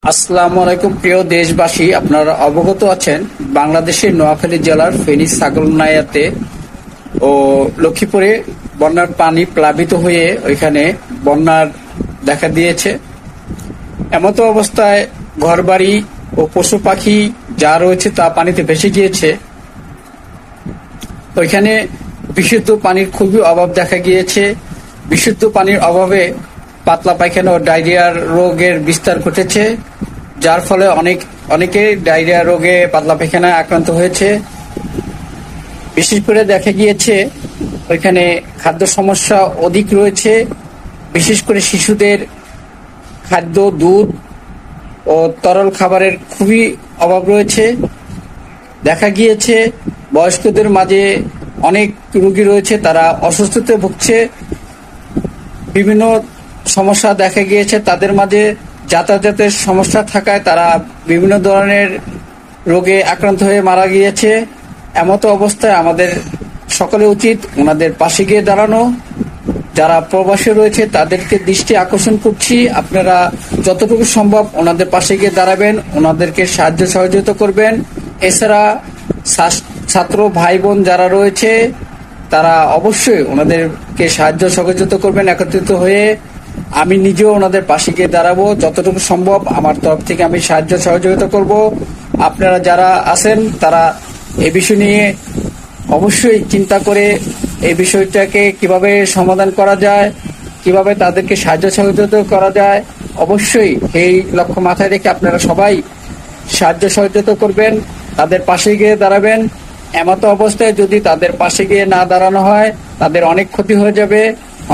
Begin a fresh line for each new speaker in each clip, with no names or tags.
আসসালামু আলাইকুম প্রিয় দেশবাসী, আপনারা অবগত আছেন বাংলাদেশের নোয়াখালী জেলার ফেনী ছাগলনাইয়াতে ও লক্ষ্মীপুরে বন্যার পানি প্লাবিত হয়ে ওইখানে বন্যার দেখা দিয়েছে। এমতো অবস্থায় ঘরবাড়ি ও পশু পাখি যা রয়েছে তা পানিতে ভেসে গিয়েছে। ওইখানে বিশুদ্ধ পানির খুবই অভাব দেখা গিয়েছে। বিশুদ্ধ পানির অভাবে পাতলা পায়খানা ও ডায়রিয়ার রোগের বিস্তার ঘটেছে, যার ফলে অনেকে ডায়রিয়া রোগে পাতলা পায়খানায় আক্রান্ত হয়েছে। বিশেষ করে দেখা গিয়েছে ওইখানে খাদ্য সমস্যা অধিক রয়েছে, বিশেষ করে শিশুদের খাদ্য, দুধ ও তরল খাবারের খুবই অভাব রয়েছে। দেখা গিয়েছে বয়স্কদের মাঝে অনেক রোগী রয়েছে, তারা অসুস্থতায় ভুগছে। বিভিন্ন সমস্যা দেখা গিয়েছে তাদের মাঝে, যাতায়াতের সমস্যা থাকায় তারা বিভিন্ন ধরনের রোগে আক্রান্ত হয়ে মারা গিয়েছে। এমতো অবস্থায় আমাদের সকলে উচিত ওনাদের পাশে গিয়ে দাঁড়ানো। যারা প্রবাসী রয়েছে তাদেরকে দৃষ্টি আকর্ষণ করছি, আপনারা যতটুকু সম্ভব ওনাদের পাশে গিয়ে দাঁড়াবেন, ওনাদেরকে সাহায্য সহযোগিতা করবেন। এছাড়া ছাত্র ভাই বোন যারা রয়েছে তারা অবশ্যই ওনাদেরকে সাহায্য সহযোগিতা করবেন একত্রিত হয়ে। আমি নিজেও ওনাদের পাশে গিয়ে দাঁড়াবো, যতটুকু সম্ভব আমার তরফ থেকে আমি সাহায্য সহযোগিতা করব। আপনারা যারা আছেন তারা এই বিষয় নিয়ে অবশ্যই চিন্তা করে এই বিষয়টাকে কিভাবে সমাধান করা যায়, কিভাবে তাদেরকে সাহায্য সহযোগিতা করা যায়, অবশ্যই এই লক্ষ্য মাথায় রেখে আপনারা সবাই সাহায্য সহযোগিতা করবেন, তাদের পাশে গিয়ে দাঁড়াবেন। এমতো অবস্থায় যদি তাদের পাশে গিয়ে না দাঁড়ানো হয় তাদের অনেক ক্ষতি হয়ে যাবে,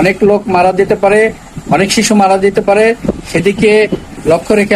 অনেক লোক মারা যেতে পারে, অনেক শিশু মারা যেতে পারে। সেদিকে লক্ষ্য রেখে